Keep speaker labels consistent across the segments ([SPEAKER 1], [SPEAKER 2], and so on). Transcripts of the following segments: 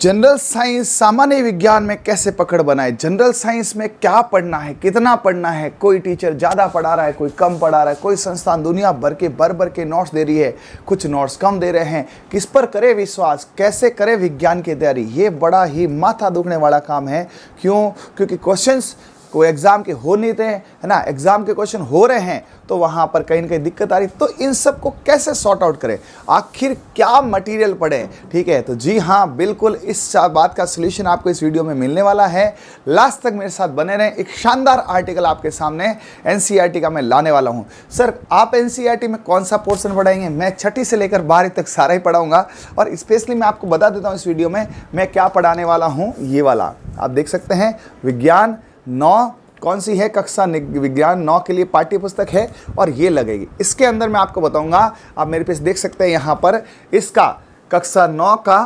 [SPEAKER 1] General science सामान्य विज्ञान में कैसे पकड़ बनाए, जनरल साइंस में क्या पढ़ना है, कितना पढ़ना है, कोई टीचर ज़्यादा पढ़ा रहा है, कोई कम पढ़ा रहा है, कोई संस्थान दुनिया भर के नोट्स दे रही है, कुछ नोट्स कम दे रहे हैं, किस पर करे विश्वास, कैसे करे विज्ञान की तैयारी। ये बड़ा ही माथा दुखने वाला काम है। क्यों? क्योंकि क्वेश्चंस कोई एग्जाम के हो नहीं रहे हैं, है ना, एग्जाम के क्वेश्चन हो रहे हैं तो वहाँ पर कहीं ना कहीं दिक्कत आ रही। तो इन सब को कैसे सॉर्ट आउट करें, आखिर क्या मटेरियल पढ़ें, ठीक है। तो जी हाँ, बिल्कुल इस बात का सलूशन आपको इस वीडियो में मिलने वाला है। लास्ट तक मेरे साथ बने रहें। एक शानदार आर्टिकल आपके सामने एनसीईआरटी का मैं लाने वाला हूँ। सर आप एनसीईआरटी में कौन सा पोर्शन पढ़ाएंगे? मैं छठी से लेकर 12वीं तक सारा ही पढ़ाऊँगा। और स्पेशली मैं आपको बता देता हूँ इस वीडियो में मैं क्या पढ़ाने वाला हूँ। ये वाला आप देख सकते हैं, विज्ञान 9 कौन सी है, कक्षा विज्ञान 9 के लिए पाठ्य पुस्तक है और ये लगेगी। इसके अंदर मैं आपको बताऊंगा, आप मेरे पे देख सकते हैं यहाँ पर, इसका कक्षा 9 का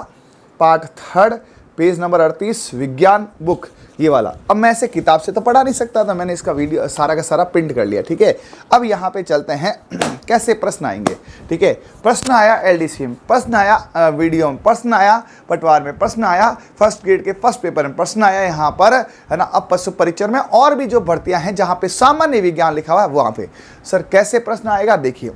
[SPEAKER 1] पार्ट 3 पेज नंबर 38 विज्ञान बुक, ये वाला। अब मैं ऐसे किताब से तो पढ़ा नहीं सकता था, मैंने इसका वीडियो सारा का सारा प्रिंट कर लिया, ठीक है। अब यहाँ पे चलते हैं कैसे प्रश्न आएंगे, ठीक है। प्रश्न आया एलडीसी में, प्रश्न आया वीडियो में, प्रश्न आया पटवार में, प्रश्न आया फर्स्ट ग्रेड के फर्स्ट पेपर में, प्रश्न आया यहाँ पर, है ना, अब पशु परिचर में, और भी जो भर्तियाँ हैं जहाँ पे सामान्य विज्ञान लिखा हुआ है वहाँ पे। सर कैसे प्रश्न आएगा, देखिए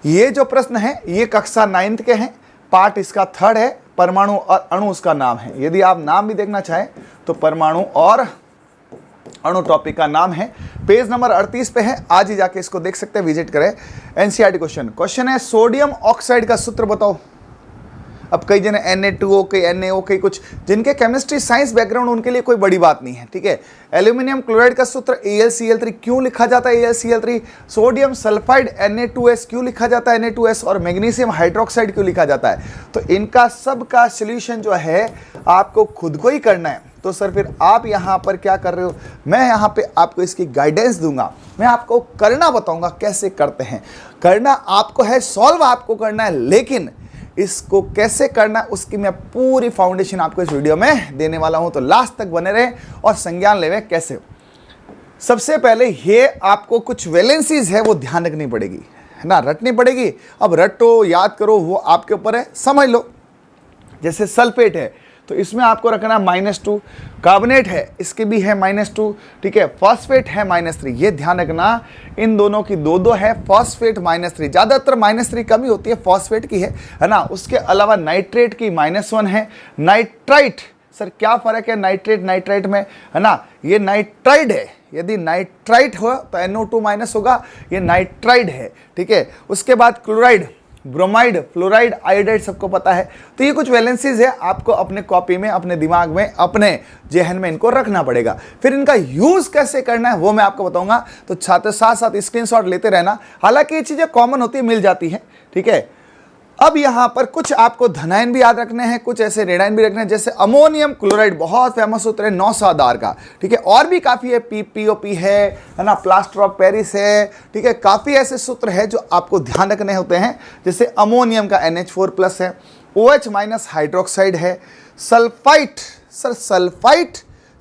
[SPEAKER 1] ये जो प्रश्न है ये कक्षा 9 के हैं, पार्ट इसका 3 है, परमाणु और अणु उसका नाम है। यदि आप नाम भी देखना चाहें तो परमाणु और अणु टॉपिक का नाम है, पेज नंबर 38 पे है। आज ही जाके इसको देख सकते हैं, विजिट करें। एनसीईआरटी क्वेश्चन है सोडियम ऑक्साइड का सूत्र बताओ। अब कई जने Na2O के NaO के कुछ जिनके केमिस्ट्री साइंस बैकग्राउंड, उनके लिए कोई बड़ी बात नहीं है, ठीक है। एल्यूमिनियम क्लोराइड का सूत्र AlCl3 क्यों लिखा जाता है AlCl3, सोडियम सल्फाइड Na2S क्यों लिखा जाता है Na2S, और मैग्नीशियम हाइड्रोक्साइड क्यों लिखा जाता है। तो इनका सब का सॉल्यूशन जो है आपको खुद को ही करना है। तो सर फिर आप यहाँ पर क्या कर रहे हो, मैं यहाँ पे आपको इसकी गाइडेंस दूंगा, मैं आपको करना बताऊंगा कैसे करते हैं। करना आपको है, सॉल्व आपको करना है, लेकिन इसको कैसे करना है उसकी मैं पूरी फाउंडेशन आपको इस वीडियो में देने वाला हूं। तो लास्ट तक बने रहे और संज्ञान लेवे कैसे। सबसे पहले ये आपको कुछ वैलेंसीज है वो ध्यान रखनी पड़ेगी, है ना, रटनी पड़ेगी। अब रटो याद करो वो आपके ऊपर है, समझ लो। जैसे सल्फेट है तो इसमें आपको रखना -2, कार्बोनेट है इसके भी है -2, ठीक है। फॉस्फेट है -3, ये ध्यान रखना, इन दोनों की 2 है। फॉस्फेट -3, ज़्यादातर -3 कमी होती है, फॉस्फेट की है ना। उसके अलावा नाइट्रेट की -1 है। नाइट्राइट, सर क्या फ़र्क है नाइट्रेट नाइट्राइट में, है ना, ये नाइट्राइड है। यदि नाइट्राइट हो तो NO2- होगा, ये नाइट्राइड है, ठीक है। उसके बाद क्लोराइड, ब्रोमाइड, फ्लोराइड, आयोडाइड सबको पता है। तो ये कुछ वैलेंसीज है, आपको अपने कॉपी में, अपने दिमाग में, अपने जेहन में इनको रखना पड़ेगा। फिर इनका यूज कैसे करना है वो मैं आपको बताऊंगा। तो छात्र साथ साथ स्क्रीनशॉट लेते रहना, हालांकि ये चीजें कॉमन होती है, मिल जाती है, ठीक है। अब यहाँ पर कुछ आपको धनायन भी याद रखने हैं, कुछ ऐसे ऋणायन भी रखने हैं। जैसे अमोनियम क्लोराइड बहुत फेमस सूत्र है 900 आधार का, ठीक है। और भी काफ़ी है, PPOP है ना, प्लास्टर ऑफ पेरिस है, ठीक है। काफ़ी ऐसे सूत्र है जो आपको ध्यान रखने होते हैं। जैसे अमोनियम का NH4+ है, OH- हाइड्रोक्साइड है। सल्फाइट, सर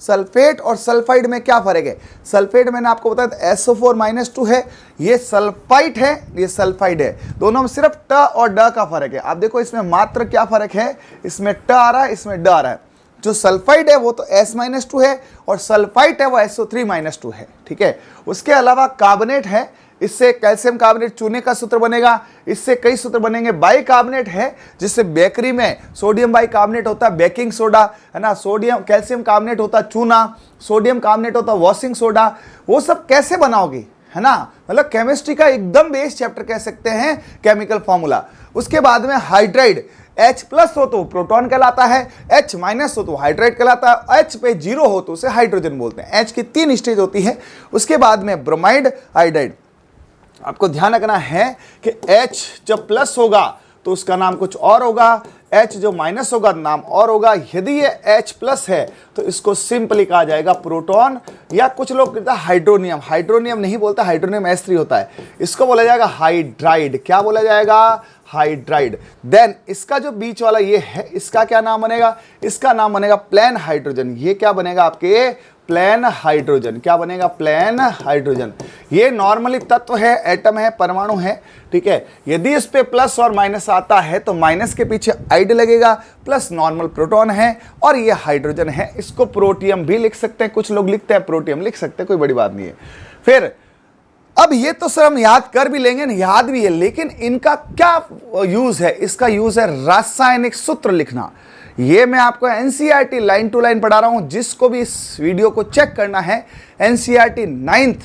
[SPEAKER 1] सल्फेट और सल्फाइड में क्या फ़र्क है? सल्फेट मैंने आपको बताया SO4- है, ये सल्फाइट है, ये सल्फाइड है। दोनों में सिर्फ ट और ड का फ़र्क है। आप देखो इसमें मात्र क्या फ़र्क है, इसमें ट आ रहा है, इसमें ड आ रहा है। जो सल्फाइड है वो तो S-2 है और सल्फाइट है वो SO3- है, ठीक है। उसके अलावा कार्बोनेट है, इससे कैल्शियम कार्बोनेट चूने का सूत्र बनेगा, इससे कई सूत्र बनेंगे। बाइकार्बोनेट है, जिससे बेकरी में सोडियम बाइकार्बोनेट होता है बेकिंग सोडा, है ना। सोडियम कैल्शियम कार्बोनेट होता है चूना, सोडियम कार्बोनेट होता है वॉशिंग सोडा। वो सब कैसे बनाओगे, है ना, मतलब केमिस्ट्री का एकदम बेस चैप्टर कह सकते हैं, केमिकल फॉर्मूला। उसके बाद में हाइड्राइड, H+ हो तो प्रोटॉन कहलाता है, H- हो तो हाइड्राइड कहलाता है, H पे 0 हो तो उसे हाइड्रोजन बोलते हैं। H की 3 स्टेज होती है। उसके बाद में ब्रोमाइड, आयोडाइड। आपको ध्यान रखना है कि H जब प्लस होगा तो उसका नाम कुछ और होगा, H जो माइनस होगा नाम और होगा। यदि ये H+ है तो इसको सिंपली कहा जाएगा प्रोटॉन, या कुछ लोग कहते हैं हाइड्रोनियम नहीं बोलता, हाइड्रोनियम S3 होता है, इसको बोला जाएगा हाइड्राइड। क्या बोला जाएगा? हाइड्राइड। देन इसका जो बीच वाला ये है, इसका क्या नाम बनेगा? इसका नाम बनेगा प्लेन हाइड्रोजन। ये क्या बनेगा आपके? Plain hydrogen. क्या बनेगा? Plane hydrogen. ये नॉर्मली तत्व है, एटम है, परमाणु है, ठीक है। यदि इस पे प्लस और माइनस आता है तो माइनस के पीछे आइड लगेगा, प्लस नॉर्मल प्रोटॉन है और ये हाइड्रोजन है। इसको प्रोटियम भी लिख सकते हैं, कुछ लोग लिखते हैं प्रोटियम, लिख सकते हैं, कोई बड़ी बात नहीं है। फिर अब ये तो सर हम याद कर भी लेंगे, याद भी है, लेकिन इनका क्या यूज है? इसका यूज है रासायनिक सूत्र लिखना। ये मैं आपको एनसीईआरटी लाइन टू लाइन पढ़ा रहा हूं। जिसको भी इस वीडियो को चेक करना है, एनसीईआरटी 9th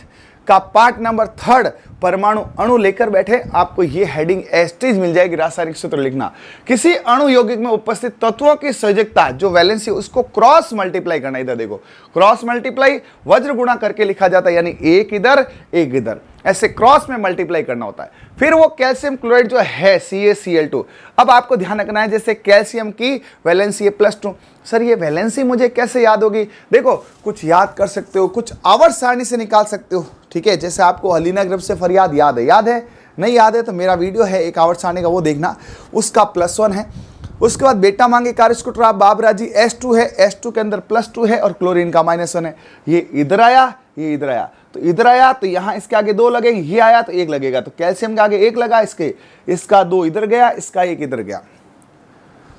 [SPEAKER 1] का पार्ट नंबर 3 परमाणु अणु लेकर बैठे, आपको ये हेडिंग एस्टेज मिल जाएगी, रासायनिक सूत्र लिखना। किसी अणु यौगिक में उपस्थित तत्वों की संयोजकता जो वैलेंसी, उसको क्रॉस मल्टीप्लाई करना। इधर देखो, क्रॉस मल्टीप्लाई वज्र गुणा करके लिखा जाता है, यानी एक इधर एक इधर, ऐसे क्रॉस में मल्टीप्लाई करना होता है। फिर वो कैल्शियम क्लोराइड जो है CaCl2, अब आपको ध्यान रखना है, जैसे कैल्शियम की वैलेंसी है +2। सर ये वैलेंसी मुझे कैसे याद होगी? देखो, कुछ याद कर सकते हो, कुछ आवर्त सारणी से निकाल सकते हो, ठीक है। जैसे आपको हलीना ग्रुप से फरियाद याद है? नहीं याद है तो मेरा वीडियो है एक आवर्त सारणी का, वो देखना, उसका +1 है। उसके बाद बेटा मांगे कार्यस्कुटरा बाबराजी H2 है, H2 के अंदर +2 है और क्लोरीन का -1 है। ये इधर आया, ये इधर आया, तो इधर आया तो यहाँ इसके आगे 2 लगेंगे, ये आया तो 1 लगेगा, तो कैल्शियम के आगे 1 लगा, इसका 2 इधर गया, इसका 1 इधर गया।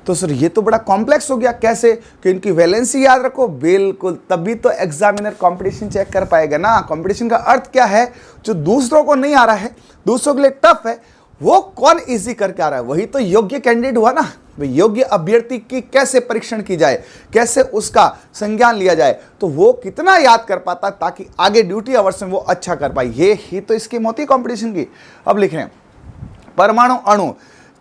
[SPEAKER 1] तो सर ये तो बड़ा कॉम्प्लेक्स हो गया, कैसे? कि इनकी वैलेंसी याद रखो, बिल्कुल, तभी तो एग्जामिनर कंपटीशन चेक कर पाएगा ना। कंपटीशन का अर्थ क्या है? जो दूसरों को नहीं आ रहा है, दूसरों के लिए टफ है, वो कौन इजी करके आ रहा है, वही तो योग्य कैंडिडेट हुआ ना। योग्य अभ्यर्थी की कैसे परीक्षण की जाए, कैसे उसका संज्ञान लिया जाए, तो वो कितना याद कर पाता ताकि आगे ड्यूटी आवर्स में वो अच्छा कर पाए, ये ही तो स्कीम होती है कंपटीशन की। अब लिख रहे हैं परमाणु अणु,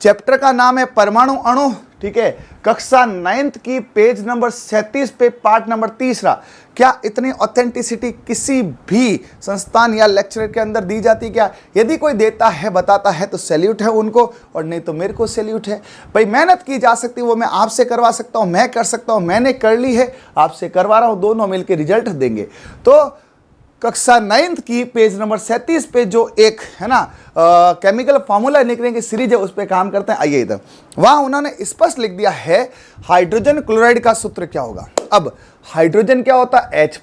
[SPEAKER 1] चैप्टर का नाम है परमाणु अणु, ठीक है। कक्षा 9th की पेज नंबर 37 पे पार्ट नंबर 3। क्या इतनी ऑथेंटिसिटी किसी भी संस्थान या लेक्चरर के अंदर दी जाती क्या? यदि कोई देता है, बताता है तो सैल्यूट है उनको, और नहीं तो मेरे को सैल्यूट है। भाई मेहनत की जा सकती है, वो मैं आपसे करवा सकता हूँ, मैं कर सकता हूँ, मैंने कर ली है, आपसे करवा रहा हूँ, दोनों मिलकर रिजल्ट देंगे। तो कक्षा 9th की पेज नंबर 37 पे जो एक है ना केमिकल फार्मूला निकलने की सीरीज है, उस पर काम करते हैं। आइए इधर, वहां उन्होंने स्पष्ट लिख दिया है हाइड्रोजन क्लोराइड का सूत्र क्या होगा। अब हाइड्रोजन क्या होता है? H+,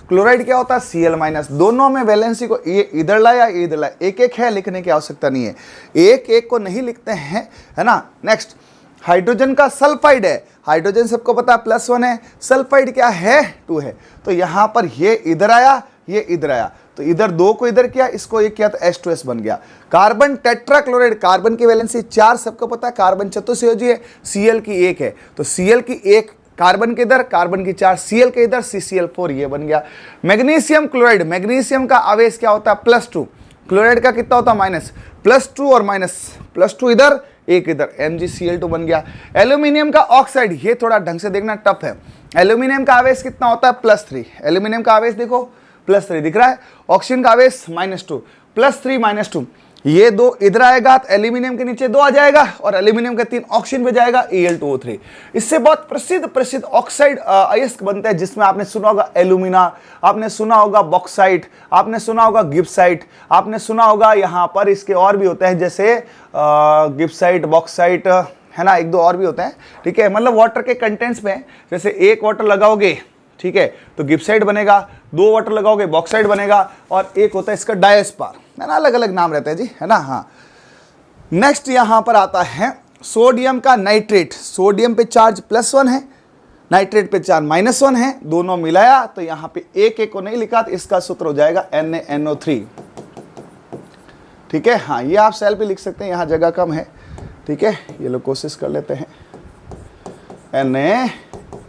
[SPEAKER 1] क्लोराइड क्या होता है? Cl-। दोनों में वैलेंसी को ये इधर लाया, ये इधर लाया, एक एक है, लिखने की आवश्यकता नहीं है, एक एक को नहीं लिखते हैं, है ना। नेक्स्ट, हाइड्रोजन का सल्फाइड है, हाइड्रोजन सबको पता है +1 है, सल्फाइड क्या है? 2 है। तो यहां पर ये इधर आया, ये इधर आया, तो इधर 2 को इधर किया, इसको एक किया तो H2S बन गया। कार्बन टेट्राक्लोराइड, कार्बन की वैलेंसी 4 सबको पता है, कार्बन चतुस्संयोजी है, Cl की 1 है, तो Cl की 1 कार्बन के इधर, कार्बन की 4 Cl के इधर, CCl4 ये बन गया। मैग्नीशियम क्लोराइड, मैग्नीशियम का आवेश क्या होता है? +2, क्लोराइड का कितना होता है? -+2 और -+2 इधर, 1 इधर, MgCl2 बन गया। एल्यूमिनियम का ऑक्साइड, ये थोड़ा ढंग से देखना टफ है। एल्यूमिनियम का आवेश कितना होता है? +3, एल्यूमिनियम का आवेश देखो +3 दिख रहा है। ऑक्सीजन का आवेश -2, +3 -2, ये 2 इधर आएगा तो एल्यूमिनियम के नीचे 2 आ जाएगा और एल्यूमिनियम का 3 ऑक्सीजन पे जाएगा, Al2O3। इससे बहुत प्रसिद्ध ऑक्साइड अयस्क बनता है, जिसमें आपने सुना होगा एल्यूमिना, आपने सुना होगा बॉक्साइट, आपने सुना होगा गिब्साइट, आपने सुना होगा यहाँ पर इसके और भी होते हैं, जैसे गिब्साइट, बॉक्साइट, है ना, 1-2 और भी होते हैं, ठीक है। मतलब वाटर के कंटेंट्स में, जैसे 1 वाटर लगाओगे, ठीक है, तो गिब्साइट बनेगा, 2 वाटर लगाओगे बॉक्साइट बनेगा, और एक होता है इसका डायस्पार, है ना, अलग अलग नाम रहते हैं जी, है ना। हाँ, नेक्स्ट यहां पर आता है सोडियम का नाइट्रेट, सोडियम पे चार्ज +1 है, नाइट्रेट पे चार्ज -1 है, दोनों मिलाया तो यहां पे एक को नहीं लिखा, तो इसका सूत्र हो जाएगा NaNO3, ठीक है। हाँ, ये आप सेल पे लिख सकते हैं, यहां जगह कम है, ठीक है, ये लोग कोशिश कर लेते हैं,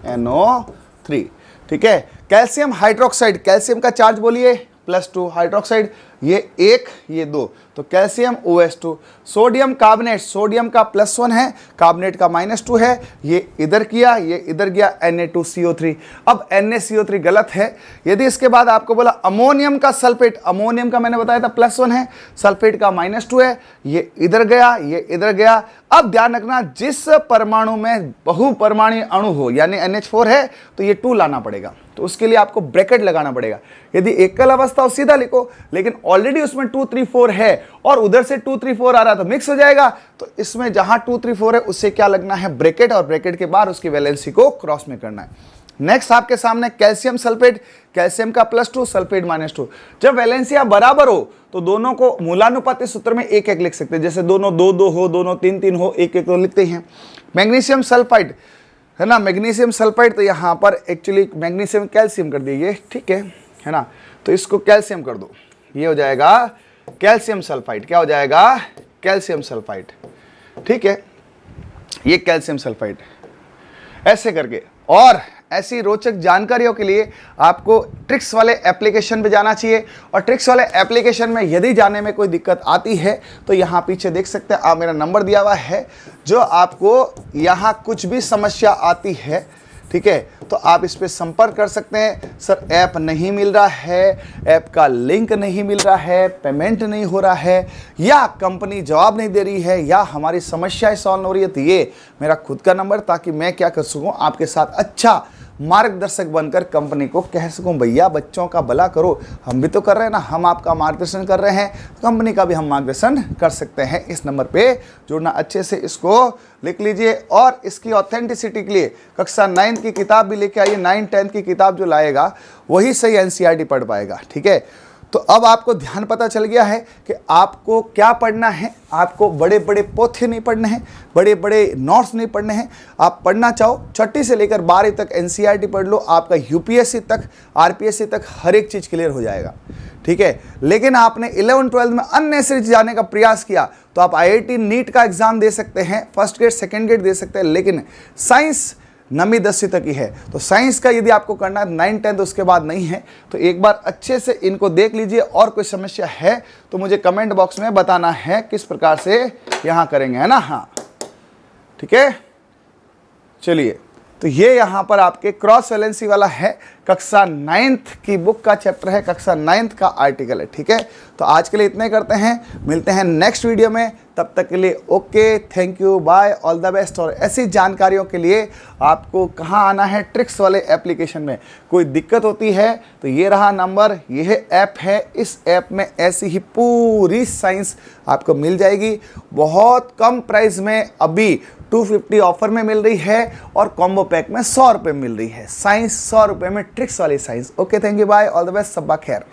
[SPEAKER 1] NaNO3, ठीक है। कैल्शियम हाइड्रोक्साइड, कैल्शियम का चार्ज बोलिए +2, हाइड्रोक्साइड ये 1 ये 2, तो calcium OH2। Sodium carbonate, sodium का +1 है, कार्बोनेट का -2 है, ये इधर किया, ये इधर गया, Na2CO3। अब NaCO3 गलत है। यदि इसके बाद आपको बोला अमोनियम का सल्फेट, अमोनियम का मैंने बताया था +1 है, सल्फेट का -2 है, ये इधर गया, ये इधर गया। अब ध्यान रखना, जिस परमाणु में बहुपरमाणु अणु हो, यानी NH4 है, तो ये 2 लाना पड़ेगा, तो उसके लिए आपको ब्रैकेट लगाना पड़ेगा। यदि एकल अवस्था हो सीधा लिखो, लेकिन ऑलरेडी उसमें 2 3 4 है और उधर से 2 3 4 आ रहा है तो मिक्स हो जाएगा। तो इसमें जहां 2 3 4 है उससे क्या लगना है, ब्रैकेट, और ब्रैकेट के बाद उसकी वैलेंसी को क्रॉस में करना है। नेक्स्ट आपके सामने कैल्शियम सल्फेट, कैल्शियम का +2, सल्फेट -2। जब वैलेंसियां बराबर हो तो दोनों को मूलानुपाती सूत्र में 1 1 लिख सकते हैं, जैसे दोनों 2 2 हो, दोनों 3 3 हो, 1 1 तो लिखते हैं। मैग्नीशियम सल्फाइड है ना, मैग्नीशियम सल्फाइड, तो यहाँ पर एक्चुअली मैग्नीशियम कैल्शियम कर दीजिए, ठीक है ना, तो इसको कैल्शियम कर दो, ये हो जाएगा कैल्शियम सल्फाइड। क्या हो जाएगा, कैल्शियम सल्फाइड, ठीक है, ये कैल्शियम सल्फाइड। ऐसे करके, और ऐसी रोचक जानकारियों के लिए आपको ट्रिक्स वाले एप्लीकेशन पे जाना चाहिए। और ट्रिक्स वाले एप्लीकेशन में यदि जाने में कोई दिक्कत आती है तो यहाँ पीछे देख सकते हैं, आप मेरा नंबर दिया हुआ है, जो आपको यहाँ कुछ भी समस्या आती है, ठीक है, तो आप इस पर संपर्क कर सकते हैं। सर ऐप नहीं मिल रहा है, ऐप का लिंक नहीं मिल रहा है, पेमेंट नहीं हो रहा है, या कंपनी जवाब नहीं दे रही है, या हमारी समस्याएं सॉल्व हो रही है, तो ये मेरा खुद का नंबर, ताकि मैं क्या कर सकूं, आपके साथ अच्छा मार्गदर्शक बनकर कंपनी को कह सकूं, भैया बच्चों का भला करो। हम भी तो कर रहे हैं ना, हम आपका मार्गदर्शन कर रहे हैं, कंपनी का भी हम मार्गदर्शन कर सकते हैं। इस नंबर पे जुड़ना, अच्छे से इसको लिख लीजिए। और इसकी ऑथेंटिसिटी के लिए कक्षा 9 की किताब भी लेके आइए। 9 10 की किताब जो लाएगा वही सही एनसीईआरटी पढ़ पाएगा, ठीक है। तो अब आपको ध्यान पता चल गया है कि आपको क्या पढ़ना है। आपको बड़े बड़े पोथे नहीं पढ़ने हैं, बड़े बड़े नोट्स नहीं पढ़ने हैं। आप पढ़ना चाहो 6ठी से लेकर 12वीं तक एनसीईआरटी पढ़ लो, आपका यूपीएससी तक, आरपीएससी तक हर एक चीज़ क्लियर हो जाएगा, ठीक है। लेकिन आपने 11 12 में अननेसेसरी जाने का प्रयास किया तो आप आईआईटी नीट का एग्जाम दे सकते हैं, फर्स्ट ग्रेड सेकेंड ग्रेड दे सकते हैं, लेकिन साइंस 9वीं 10वीं तक ही है। तो साइंस का यदि आपको करना है 9 10 उसके बाद नहीं है, तो एक बार अच्छे से इनको देख लीजिए। और कोई समस्या है तो मुझे कमेंट बॉक्स में बताना है किस प्रकार से यहाँ करेंगे, है ना। हाँ ठीक है, चलिए, तो ये यहाँ पर आपके क्रॉस वैलेंसी वाला है, कक्षा 9th की बुक का चैप्टर है, कक्षा 9th का आर्टिकल है, ठीक है। तो आज के लिए इतने करते हैं, मिलते हैं नेक्स्ट वीडियो में, तब तक के लिए okay, thank you, bye, all the best. और ऐसी जानकारियों के लिए आपको कहाँ आना है, ट्रिक्स वाले एप्लीकेशन में। कोई दिक्कत होती है तो ये रहा नंबर, ये ऐप है, इस ऐप में ऐसी ही पूरी साइंस आपको मिल जाएगी, बहुत कम प्राइस में। अभी 250 ऑफर में मिल रही है और कॉम्बो पैक में 100 रुपये मिल रही है। साइंस 100 रुपये में, ट्रिक्स वाली science. Okay, thank you, bye, all the best, सब्बा खैर।